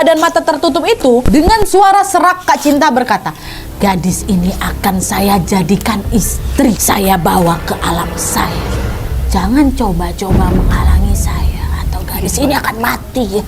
dan mata tertutup itu, dengan suara serak Kak Cinta berkata, gadis ini akan saya jadikan istri, saya bawa ke alam saya. Jangan coba-coba menghalangi saya atau gadis ini akan mati.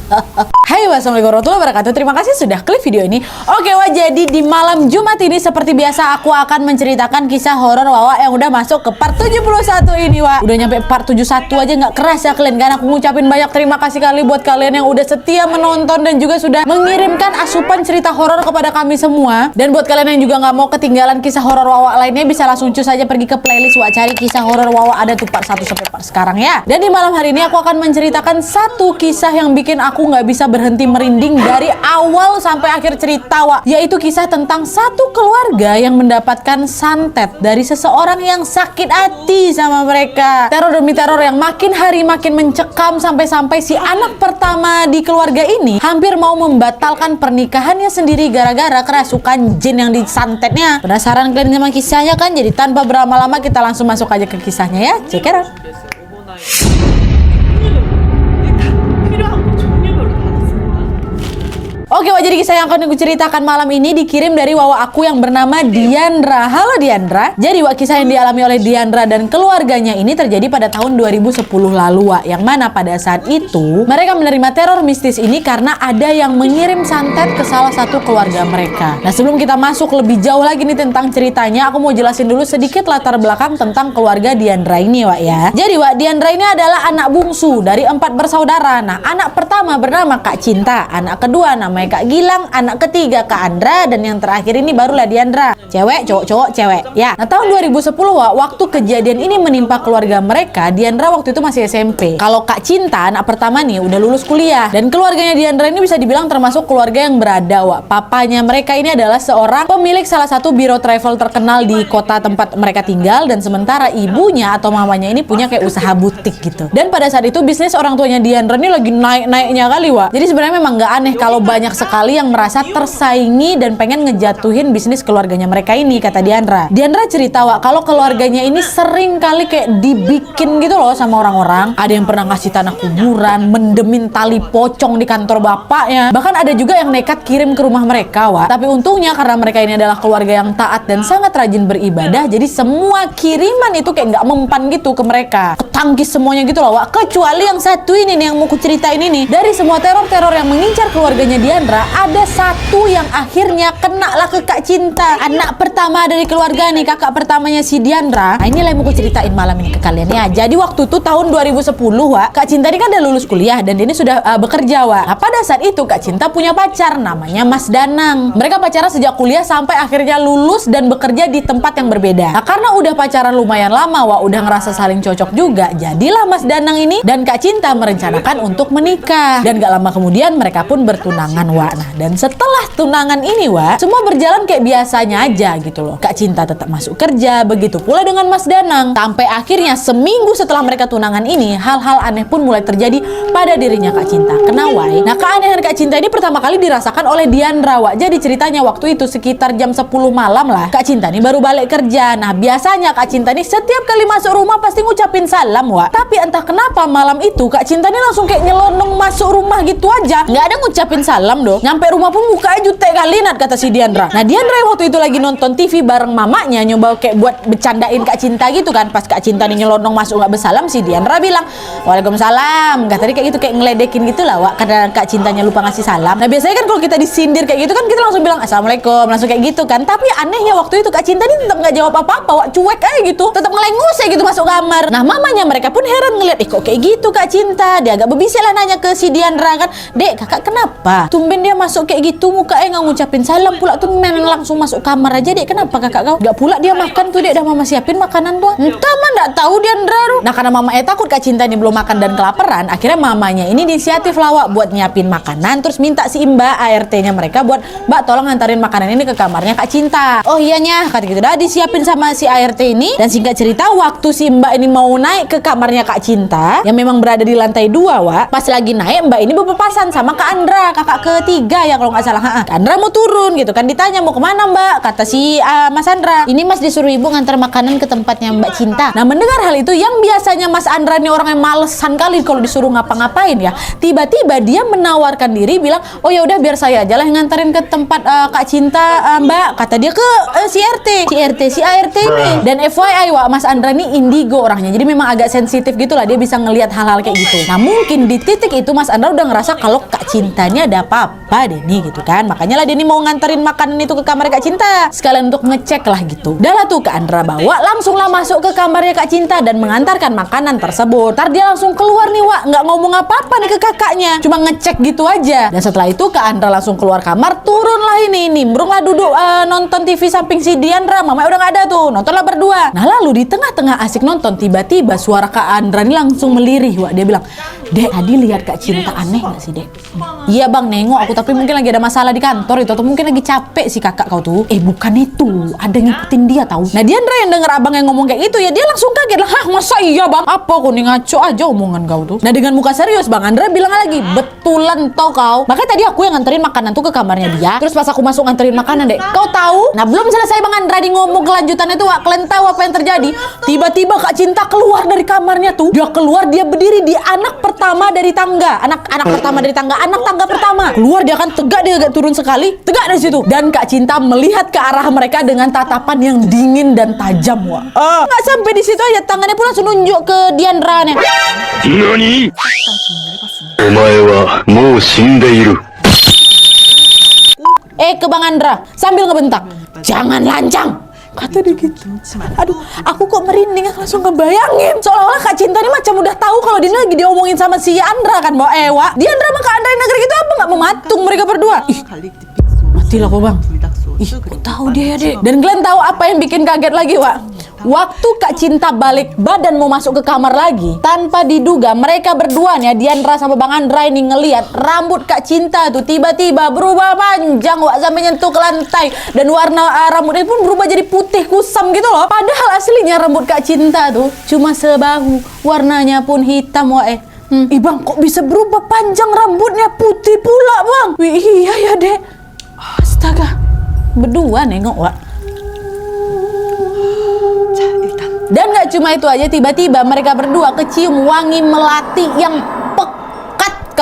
Hai, wassalamualaikum warahmatullahi wabarakatuh. Terima kasih sudah klik video ini. Oke, jadi di malam Jumat ini seperti biasa aku akan menceritakan kisah horor Wawa yang udah masuk ke part 71 ini, Wak. Udah nyampe part 71 aja nggak keras ya kalian kan. Aku ngucapin banyak terima kasih kali buat kalian yang udah setia menonton dan juga sudah mengirimkan asupan cerita horor kepada kami semua. Dan buat kalian yang juga nggak mau ketinggalan kisah horor Wawa lainnya, bisa langsung cus aja pergi ke playlist Wak, cari kisah horor Wawa, ada tuh part 1 sampai part sekarang ya. Dan di malam hari ini aku akan menceritakan satu kisah yang bikin aku nggak bisa berhenti merinding dari awal sampai akhir cerita, Wak, yaitu kisah tentang satu keluarga yang mendapatkan santet dari seseorang yang sakit hati sama mereka. Teror demi teror yang makin hari makin mencekam sampai-sampai si anak pertama di keluarga ini hampir mau membatalkan pernikahannya sendiri gara-gara kerasukan jin yang disantetnya. Penasaran kalian sama kisahnya kan? Jadi tanpa berlama-lama kita langsung masuk aja ke kisahnya ya. Check it out. Oke, jadi kisah yang akan aku ceritakan malam ini dikirim dari Wawa aku yang bernama Diandra. Halo Diandra. Jadi Wak, kisah yang dialami oleh Diandra dan keluarganya ini terjadi pada tahun 2010 lalu, Wak. Yang mana pada saat itu mereka menerima teror mistis ini karena ada yang mengirim santet ke salah satu keluarga mereka. Nah, sebelum kita masuk lebih jauh lagi nih tentang ceritanya, aku mau jelasin dulu sedikit latar belakang tentang keluarga Diandra ini, Wak, ya. Jadi Wak, Diandra ini adalah anak bungsu dari 4 bersaudara. Nah, anak pertama bernama Kak Cinta, anak kedua namanya Kak Gilang, anak ketiga Kak Andra, dan yang terakhir ini barulah Diandra. Cewek, cowok, cewek. Ya. Nah, tahun 2010 Wak, waktu kejadian ini menimpa keluarga mereka, Diandra waktu itu masih SMP. Kalau Kak Cinta, anak pertama nih, udah lulus kuliah. Dan keluarganya Diandra ini bisa dibilang termasuk keluarga yang berada, Wak. Papanya mereka ini adalah seorang pemilik salah satu biro travel terkenal di kota tempat mereka tinggal, dan sementara ibunya atau mamanya ini punya kayak usaha butik gitu. Dan pada saat itu bisnis orang tuanya Diandra ini lagi naik-naiknya kali, Wak. Jadi sebenarnya memang nggak aneh kalau banyak sekali yang merasa tersaingi dan pengen ngejatuhin bisnis keluarganya mereka ini, kata Diandra. Diandra cerita, Wak, kalau keluarganya ini sering kali kayak dibikin gitu loh sama orang-orang. Ada yang pernah ngasih tanah kuburan, mendemin tali pocong di kantor bapaknya. Bahkan ada juga yang nekat kirim ke rumah mereka, Wak. Tapi untungnya karena mereka ini adalah keluarga yang taat dan sangat rajin beribadah, jadi semua kiriman itu kayak nggak mempan gitu ke mereka. Ketangkis semuanya gitu loh, Wak. Kecuali yang satu ini nih yang mau kuceritain ini. Dari semua teror-teror yang mengincar keluarganya Diandra, ada satu yang akhirnya kena lah ke Kak Cinta, anak pertama dari keluarga nih, kakak pertamanya si Diandra. Nah, inilah yang mau ceritain malam ini ke kalian ya. Jadi waktu itu tahun 2010, Wak, Kak Cinta ini kan udah lulus kuliah dan ini sudah bekerja, Wak. Nah, pada saat itu Kak Cinta punya pacar namanya Mas Danang. Mereka pacaran sejak kuliah sampai akhirnya lulus dan bekerja di tempat yang berbeda. Nah, karena udah pacaran lumayan lama, Wak, udah ngerasa saling cocok juga, jadilah Mas Danang ini dan Kak Cinta merencanakan untuk menikah. Dan gak lama kemudian mereka pun bertunangan, Wak. Nah, dan setelah tunangan ini, Wak, semua berjalan kayak biasanya aja gitu loh. Kak Cinta tetap masuk kerja, begitu pula dengan Mas Danang. Sampai akhirnya seminggu setelah mereka tunangan ini, hal-hal aneh pun mulai terjadi pada dirinya Kak Cinta. Kenapa? Nah, keanehan Kak Cinta ini pertama kali dirasakan oleh Diandra, Wak. Jadi ceritanya waktu itu sekitar jam 10 malam lah, Kak Cinta ini baru balik kerja. Nah, biasanya Kak Cinta ini setiap kali masuk rumah pasti ngucapin salam, Wak. Tapi entah kenapa malam itu Kak Cinta ini langsung kayak nyelonong masuk rumah gitu aja, nggak ada ngucapin salam doh. Nyampe rumah pun mukanya jutek kali, Nat, kata si Diandra. Nah, Diandra waktu itu lagi nonton TV bareng mamanya, nyoba kayak buat bercandain Kak Cinta gitu kan. Pas Kak Cinta nih nyelonong masuk nggak bersalam, si Diandra bilang waalaikumsalam. Kata dia kayak gitu, kayak ngeledekin gitu lah, Wak, karena Kak Cintanya lupa ngasih salam. Nah, biasanya kan kalau kita disindir kayak gitu kan kita langsung bilang assalamualaikum, langsung kayak gitu kan. Tapi anehnya waktu itu Kak Cinta ini tetap nggak jawab apa-apa, Wak, cuek aja gitu, tetap ngelengus aja gitu masuk kamar. Nah, mamanya mereka pun heran ngeliat, kok kayak gitu Kak Cinta. Dia agak berbisik lah nanya ke si Diandra kan, Dek, kakak kenapa? Tumben dia masuk kayak gitu, mukanya nggak ngucapin salam pula tuh, memang langsung masuk kamar aja. Dek, kenapa kakak kau? Gak pula dia makan tuh, Dek, udah mama siapin makanan tuh. Entah mah nggak tahu Diandra. Nah, karena mama takut Kak Cinta ini belum makan dan kelaparan, akhirnya mamanya ini inisiatif lawak buat nyiapin makanan, terus minta si Mbak ART-nya mereka buat, Mbak tolong ngantarin makanan ini ke kamarnya Kak Cinta. Oh iyanya, kata gitu dah disiapin sama si ART ini. Dan singkat cerita, waktu si Mbak ini mau naik ke kamarnya Kak Cinta yang memang berada di lantai 2, Wak, pas lagi naik Mbak ini berpapasan sama Kak Andra, kakak ketiga ya kalau nggak salah. Kak Andra mau turun gitu kan, ditanya mau kemana Mbak, kata si Mas Andra, ini Mas disuruh ibu ngantar makanan ke tempatnya Mbak Cinta. Nah mendengar hal itu, yang biasanya Mas Andra ini orang yang malesan kali kalau disuruh ngapa-ngapain ya, tiba-tiba dia menawarkan diri bilang, oh ya udah biar saya aja lah yang nganterin ke tempat Kak Cinta Mbak, kata dia ke si ART ini. Dan FYI Wak, Mas Andra ini indigo orangnya, jadi memang agak sensitif gitu lah, dia bisa ngelihat hal-hal kayak gitu. Nah mungkin di titik itu Mas Andra udah ngerasa kalau Kak Cinta ini ada apa-apa deh nih gitu kan, makanya lah dia ini mau nganterin makanan itu ke kamar Kak Cinta sekalian untuk ngecek lah gitu. Udah lah tuh Kak Andra bawa, langsunglah masuk ke kamarnya Kak Cinta dan mengantarkan makanan tersebut. Ntar dia langsung keluar nih Wak, nggak ngomong apa-apa nih ke kakaknya, cuma ngecek gitu aja. Dan setelah itu Kak Andra langsung keluar kamar, turunlah ini nimbrunglah duduk nonton TV samping si Diandra. Mama udah nggak ada tuh, nontonlah berdua. Nah lalu di tengah-tengah asik nonton, tiba-tiba suara Kak Andra ini langsung melirih Wak. Dia bilang, Dek, tadi lihat Kak Cinta aneh nggak sih Dek? Iya bang, nengok aku, tapi mungkin lagi ada masalah di kantor itu, atau mungkin lagi capek si kakak kau tuh. Bukan itu, ada ngikutin dia tahu. Nah Diandra yang denger abang yang ngomong kayak gitu ya, dia langsung kaget lah. Hah masa iya bang? Apa kau nih, ngaco aja omongan kau tuh. Nah dengan muka serius Bang Andra bilang lagi, betulan tau kau. Makanya tadi aku yang nganterin makanan tuh ke kamarnya dia. Terus pas aku masuk nganterin makanan Dek, kau tahu? Nah belum selesai Bang Andra di ngomong kelanjutannya tuh Wak, kalian tahu apa yang terjadi? Tiba-tiba Kak Cinta keluar dari kamarnya tuh. Dia keluar, dia berdiri di anak pertama dari tangga. Anak pertama dari tangga, anak tangga pertama. Keluar dia kan tegak, dia agak turun sekali, tegak dari situ. Dan Kak Cinta melihat ke arah mereka dengan tatapan yang dingin dan tajam Wak. Nggak sampai di situ aja, tangannya pun langsung nunjuk ke Diandra nih. NANI? Omae wa mou shindeiru. Ke Bang Andra sambil ngebentak, jangan lancang, kata dia gitu. Aduh, aku kok merinding, aku langsung ngebayangin seolah-olah Kak Cinta ini macam udah tahu kalau dia lagi diomongin sama si Andra kan, bawa Wak. Diandra sama Kak Andra di negeri gitu apa nggak mematung mereka berdua? Matilah kok Bang. Kok tahu dia ya Dek. Dan kalian tahu apa yang bikin kaget lagi Wak? Waktu Kak Cinta balik badan mau masuk ke kamar lagi, tanpa diduga mereka berdua nih, Diandra sama Bang Andra ini ngelihat rambut Kak Cinta tuh tiba-tiba berubah panjang Wak, sampai nyentuh ke lantai, dan warna rambutnya pun berubah jadi putih kusam gitu loh. Padahal aslinya rambut Kak Cinta tuh cuma sebahu, warnanya pun hitam Wak. Bang, kok bisa berubah panjang rambutnya putih pula Bang? Wih, iya ya Dek. Astaga, berdua nengok Wak. Dan gak cuma itu aja, tiba-tiba mereka berdua kecium wangi melati yang pekat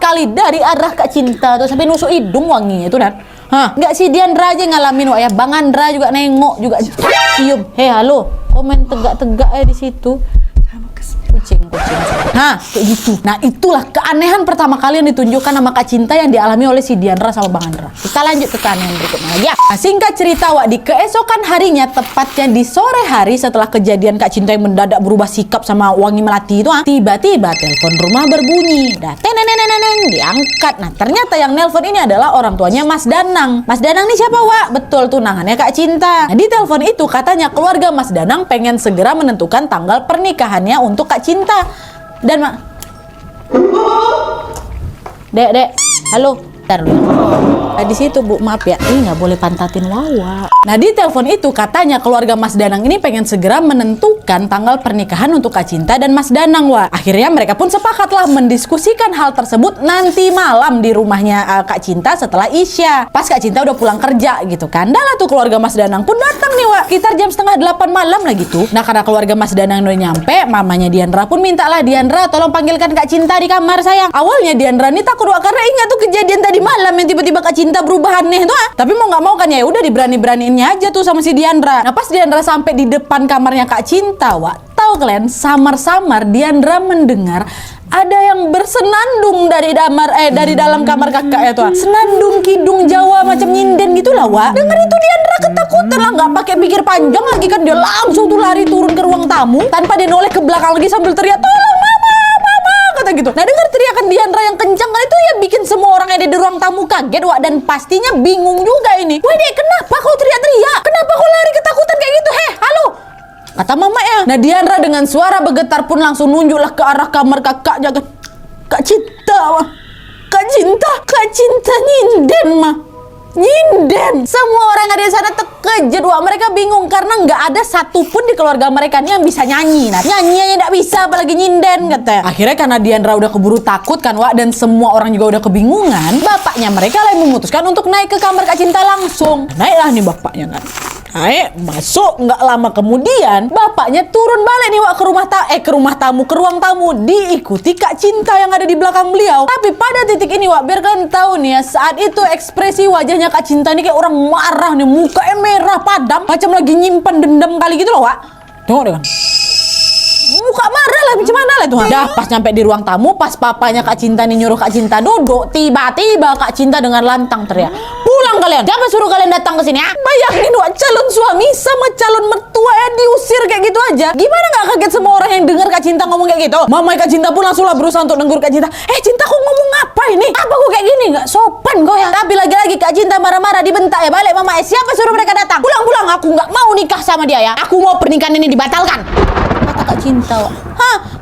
kali dari arah Kak Cinta tuh, sampai nusuk hidung wanginya itu Nat. Nggak si Diandra aja ngalamin Wak ya, Bang Andra juga nengok juga cium. Halo, komen tegak-tegak di situ. Kucing. Kayak gitu. Nah itulah keanehan pertama kali yang ditunjukkan sama Kak Cinta yang dialami oleh si Diandra sama Bang Andra. Kita lanjut ke keanehan berikutnya ya. Nah, singkat cerita Wak, di keesokan harinya, tepatnya di sore hari setelah kejadian Kak Cinta yang mendadak berubah sikap sama wangi melati itu, tiba-tiba telepon rumah berbunyi. Diangkat. Nah ternyata yang nelpon ini adalah orang tuanya Mas Danang. Mas Danang nih siapa Wak? Betul, tunangannya Kak Cinta. Nah di telepon itu katanya keluarga Mas Danang pengen segera menentukan tanggal pernikahannya untuk Kak Cinta. Dan Dek, halo. Di situ Bu, maaf ya, ini nggak boleh pantatin Wawa. Nah di telepon itu katanya keluarga Mas Danang ini pengen segera menentukan tanggal pernikahan untuk Kak Cinta dan Mas Danang Wak. Akhirnya mereka pun sepakatlah mendiskusikan hal tersebut nanti malam di rumahnya Kak Cinta setelah Isya. Pas Kak Cinta udah pulang kerja gitu kan. Dah lah tuh keluarga Mas Danang pun datang nih Wak, sekitar jam 7:30 malam lah gitu. Nah karena keluarga Mas Danang udah nyampe, mamanya Diandra pun mintalah, Diandra tolong panggilkan Kak Cinta di kamar sayang. Awalnya Diandra nih takut Wak, karena ingat tuh kejadian tadi malam yang tiba-tiba Kak Cinta berubah aneh tuh. Tapi mau nggak mau kan ya udah diberani-beraniinnya aja tuh sama si Diandra. Nah pas Diandra sampai di depan kamarnya Kak Cinta Wak, tahu kalian, samar-samar Diandra mendengar ada yang bersenandung dari dalam kamar kakaknya tuh. Senandung kidung Jawa macam nyinden gitulah Wak. Dengar itu Diandra ketakutan lah, nggak pakai pikir panjang lagi kan, dia langsung tuh lari turun ke ruang tamu tanpa dia noleh ke belakang lagi sambil teriak tolong mama kata gitu. Nah dengar teriakan Diandra yang kencang kan itu ya bikin semua orang yang ada di ruang tamu kaget Wak, dan pastinya bingung juga ini. Wah Dek, kenapa kau teriak-teriak? Kenapa kau lari ketakutan kayak gitu? Halo, kata mama ya. Nah Diandra dengan suara bergetar pun langsung nunjuklah ke arah kamar kakaknya. Kak Cinta Kak Cinta nyinden mah. nyinden. Semua orang yang ada di sana terkejut, Wak. Mereka bingung karena nggak ada satupun di keluarga mereka nih yang bisa nyanyi. Nah, nyanyi aja nggak bisa, apalagi nyinden katanya. Akhirnya karena Diandra udah keburu takut kan, Wak, dan semua orang juga udah kebingungan, bapaknya mereka lah yang memutuskan untuk naik ke kamar Kak Cinta langsung. Naiklah nih bapaknya kan. Naik, masuk, nggak lama kemudian bapaknya turun balik nih, Wak, ke ruang tamu diikuti Kak Cinta yang ada di belakang beliau. Tapi pada titik ini, Wak, biar kalian tahu nih ya, saat itu ekspresi wajahnya Kak Cinta ini kayak orang marah nih, mukanya merah padam, macam lagi nyimpan dendam kali gitu loh, Wak. Tengok deh kan. Muka marah lah, macam mana lah itu. Dah pas nyampe di ruang tamu, pas papanya Kak Cinta nih nyuruh Kak Cinta duduk, tiba-tiba Kak Cinta dengan lantang teriak, "Pulang kalian! Siapa suruh kalian datang ke sini? Ah?" Bayangin, Wak, calon suami sama calon mertua ya diusir kayak gitu aja. Gimana nggak kaget semua orang yang dengar Kak Cinta ngomong kayak gitu? Mama Kak Cinta pun langsung lah berusaha untuk negur Kak Cinta. Cinta, kok ngomong apa ini? Apa kok kayak gini? Nggak sopan kok ya. Tapi lagi-lagi Kak Cinta marah-marah, dibentak ya balik Mama. Siapa suruh mereka datang? Pulang-pulang, aku nggak mau nikah sama dia ya. Aku mau pernikahan ini dibatalkan. Kata Kak Cinta, Wak.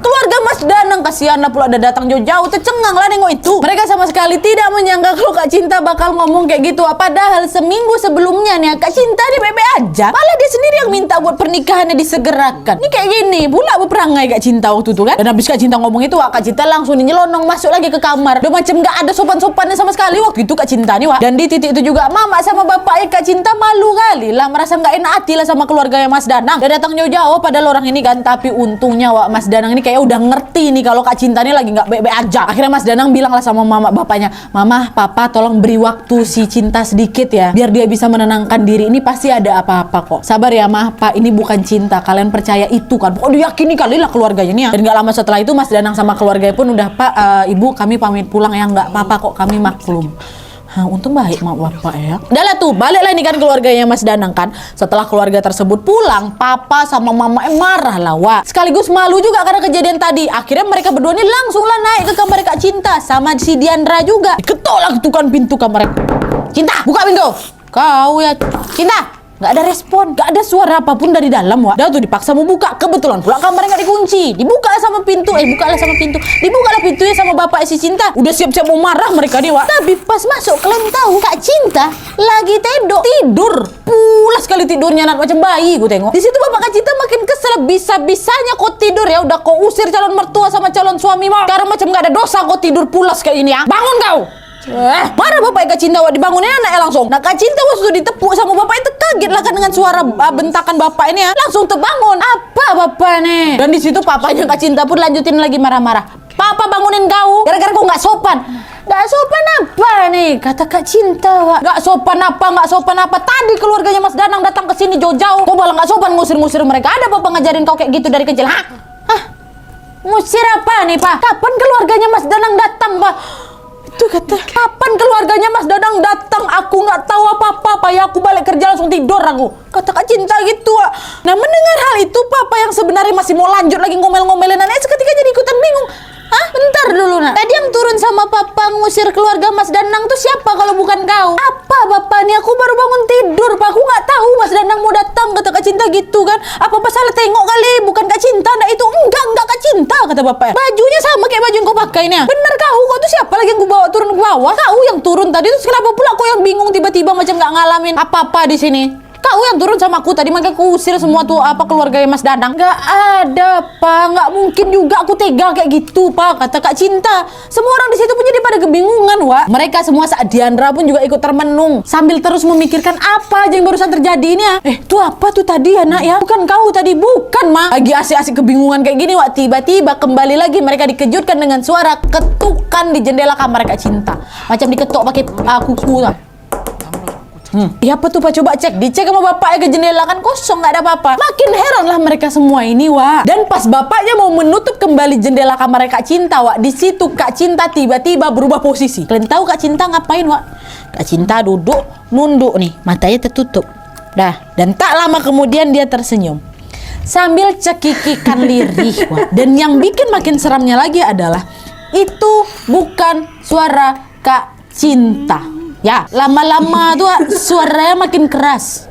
Keluarga Mas Danang kasihan lah pula, udah datang jauh-jauh, tercengang lah nengok itu. Mereka sama sekali tidak menyangka kalau Kak Cinta bakal ngomong kayak gitu. Padahal seminggu sebelumnya nih Kak Cinta nih bebe aja, malah dia sendiri yang minta buat pernikahannya disegerakan. Ini kayak gini pula berperangai Kak Cinta waktu itu kan. Dan habis Kak Cinta ngomong itu, Wak, Kak Cinta langsung nyelonong masuk lagi ke kamar. Udah macam gak ada sopan-sopannya sama sekali waktu itu Kak Cinta nih, Wak. Dan di titik itu juga Mama sama bapaknya Kak Cinta malu kali lah, merasa gak enak hati lah sama keluarganya Mas Danang. Udah datang jauh-jauh padahal orang ini kan. Tapi untungnya, Wak, Mas Danang ini kayak udah ngerti nih kalau Kak Cinta ini lagi nggak baik-baik aja. Akhirnya Mas Danang bilang lah sama mama bapaknya, "Mama, Papa tolong beri waktu si Cinta sedikit ya, biar dia bisa menenangkan diri. Ini pasti ada apa-apa kok. Sabar ya, Mah, Pak, ini bukan cinta. Kalian percaya itu kan?" Oh, diyakini kali lah keluarganya nih ya. Dan nggak lama setelah itu Mas Danang sama keluarganya pun udah, "Pak, Ibu, kami pamit pulang ya." "Nggak apa-apa kok, kami maklum." Untung baik mak bapak ya. Udah lah tuh, balik lah ini kan keluarganya Mas Danang kan. Setelah keluarga tersebut pulang, papa sama mama marah lah, Wak. Sekaligus malu juga karena kejadian tadi. Akhirnya mereka berdua ini langsung lah naik ke kamar Kak Cinta sama si Diandra juga. Diketok lah tuh kan pintu kamar. "Cinta, buka pintu." "Kau ya, Cinta." Nggak ada respon, nggak ada suara apapun dari dalam, Wak. Dah tuh dipaksa mau buka, kebetulan pula kamarnya nggak dikunci. Dibuka sama pintu, dibukalah pintunya sama bapak si Cinta. Udah siap-siap mau marah mereka nih, Wak. Tapi pas masuk, kalian tahu Kak Cinta lagi tidur pulas sekali tidurnya, macam bayi gue tengok. Di situ bapak Kak Cinta makin kesel, bisa-bisanya kau tidur ya, udah kau usir calon mertua sama calon suami mau. Sekarang macam nggak ada dosa kau tidur pulas kayak ini ya. Bangun kau! Marah bapak Kak Cinta, Wak, dibangunin anaknya langsung. Nah, Kak Cinta waktu ditepuk sama bapak itu kaget lah kan dengan suara bentakan bapak ini ya. Langsung terbangun. Apa bapak nih? Dan di situ papanya Kak Cinta pun lanjutin lagi marah-marah. "Papa bangunin kau, gara-gara kau nggak sopan." "Nggak sopan apa nih?" kata Kak Cinta, Wak. Nggak sopan apa? Tadi keluarganya Mas Danang datang ke sini jauh-jauh, kau malah nggak sopan ngusir-ngusir mereka. Ada bapak ngajarin kau kayak gitu dari kecil? Hah? Ngusir apa nih, Pak? Kapan keluarganya Mas Danang datang, Pak? Itu kata, "Kapan keluarganya Mas Danang datang? Aku nggak tahu apa-apa, Pak. Ya aku balik kerja langsung tidur aku." Kata Kak Cinta gitu, Wak. Nah, mendengar hal itu, papa yang sebenarnya masih mau lanjut lagi ngomel-ngomelin anaknya seketika jadi ikutan bingung. Bentar dulu, Nak. Tadi yang turun sama papa ngusir keluarga Mas Danang tuh siapa kalau bukan kau? Apa bapak nih? Aku baru bangun tidur, Pak. Aku nggak tahu Mas Danang mau datang, kata Kak Cinta gitu kan. "Apa salah tengok kali? Bukan Kak Cinta, nah itu." Enggak Kak Cinta," kata bapaknya. "Bajunya sama kayak baju yang kau pakai nih. Bener kau tuh siapa lagi yang kau bawa turun ke bawah? Kau yang turun tadi, terus kenapa pula kau yang bingung tiba-tiba macam nggak ngalamin apa-apa di sini? Kau yang turun sama aku tadi, makanya aku usir semua tuh keluarga Mas Danang." "Nggak ada, Pak. Nggak mungkin juga aku tega kayak gitu, Pak," kata Kak Cinta. Semua orang di situ pun jadi pada kebingungan, Wak. Mereka semua saat Diandra pun juga ikut termenung sambil terus memikirkan apa aja yang barusan terjadi ini ya. Itu apa tuh tadi ya, Nak ya? Bukan kau tadi, bukan, Ma. Lagi asik-asik kebingungan kayak gini, Wak. Tiba-tiba kembali lagi mereka dikejutkan dengan suara ketukan di jendela kamar Kak Cinta. Macam diketuk pakai kuku lah. Ya apa tuh, Pak? Coba cek. Dicek sama bapaknya ke jendela, kan kosong, nggak ada apa-apa. Makin heran lah mereka semua ini, Wak. Dan pas bapaknya mau menutup kembali jendela kamar Kak Cinta, Wak, di situ Kak Cinta tiba-tiba berubah posisi. Kalian tahu Kak Cinta ngapain, Wak? Kak Cinta duduk nunduk nih, matanya tertutup. Dan tak lama kemudian dia tersenyum sambil cekikikan lirih, Wak. Dan yang bikin makin seramnya lagi adalah itu bukan suara Kak Cinta. Ya, lama-lama tuh suaranya makin keras.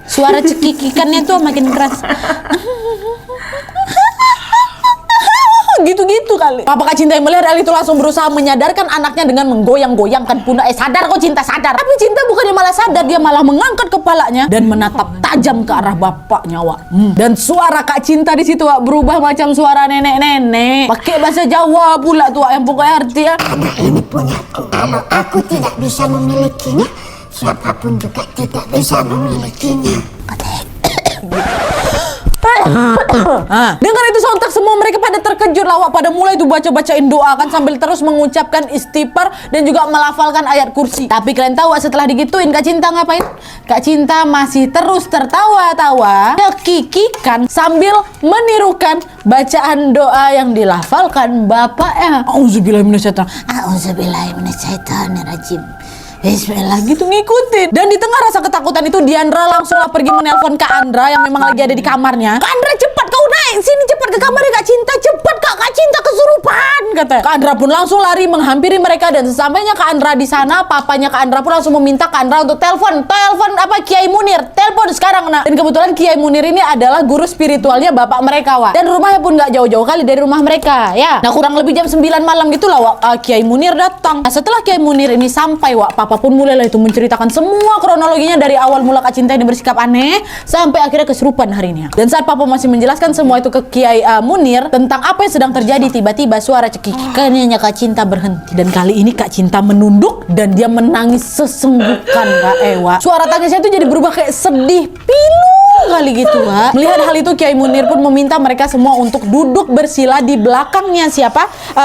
Suara cekikikannya tuh makin keras. gitu-gitu kali. Papa Kak Cinta yang melihat hal itu langsung berusaha menyadarkan anaknya dengan menggoyang-goyangkan pundak. Sadar kok Cinta, sadar. Tapi Cinta bukannya malah sadar, dia malah mengangkat kepalanya dan menatap tajam ke arah bapaknya, Wak. Dan suara Kak Cinta di situ, Wak, berubah macam suara nenek-nenek. Pakai bahasa Jawa pula tuh, Wak, yang pokoknya arti ya. Anak ini punyaku. Kalau aku tidak bisa memilikinya, siapapun juga tidak bisa memilikinya. Dengan itu sontak semua mereka pada terkejut, lawak pada mulai tuh baca-bacain doa kan sambil terus mengucapkan istighfar dan juga melafalkan ayat kursi. Tapi kalian tahu setelah digituin Kak Cinta ngapain? Kak Cinta masih terus tertawa-tawa, kekikikan sambil menirukan bacaan doa yang dilafalkan bapaknya. Auzubillahiminasyaitonirrajim. Bismillah gitu ngikutin. Dan di tengah rasa ketakutan itu Diandra langsunglah pergi menelpon Kak Andra yang memang lagi ada di kamarnya. Kak Andra, cepat kau naik sini, cepat ke kamarnya Kak Cinta, cepat Kak Cinta kesurupan, katanya. Kak Andra pun langsung lari menghampiri mereka dan sesampainya Kak Andra di sana, papanya Kak Andra pun langsung meminta Kak Andra untuk telepon apa Kiai Munir, telepon sekarang nak. Dan kebetulan Kiai Munir ini adalah guru spiritualnya bapak mereka, Wak. Dan rumahnya pun nggak jauh-jauh kali dari rumah mereka, ya. Nah kurang lebih jam 9 malam gitulah, Wak, Kiai Munir datang. Nah, setelah Kiai Munir ini sampai, Wak, papa pun mulailah itu menceritakan semua kronologinya dari awal mula Kak Cinta ini bersikap aneh sampai akhirnya kesurupan harinya. Dan saat papa masih menjelaskan semua itu ke Kiai Munir tentang apa yang sedang terjadi, tiba-tiba suara cekikikannya Kak Cinta berhenti. Dan kali ini Kak Cinta menunduk dan dia menangis sesenggukan, Kak Ewa. Suara tangisnya itu jadi berubah kayak sedih pilu kali gitu, Wak. Melihat hal itu Kiai Munir pun meminta mereka semua untuk duduk bersila di belakangnya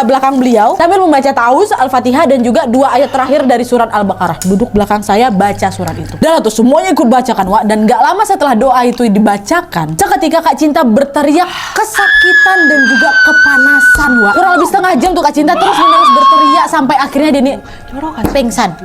belakang beliau sambil membaca Ta'awuz, Al-Fatihah dan juga 2 ayat terakhir dari surat Al-Baqarah. Duduk belakang saya, baca surat itu. Dan itu semuanya ikut bacakan, Wak. Dan gak lama setelah doa itu dibacakan, seketika Kak Cinta berteriak kesakitan dan juga kepanasan, Wak. Kurang lebih setengah jam tuh Kak Cinta terus menerus berteriak sampai akhirnya dia pingsan.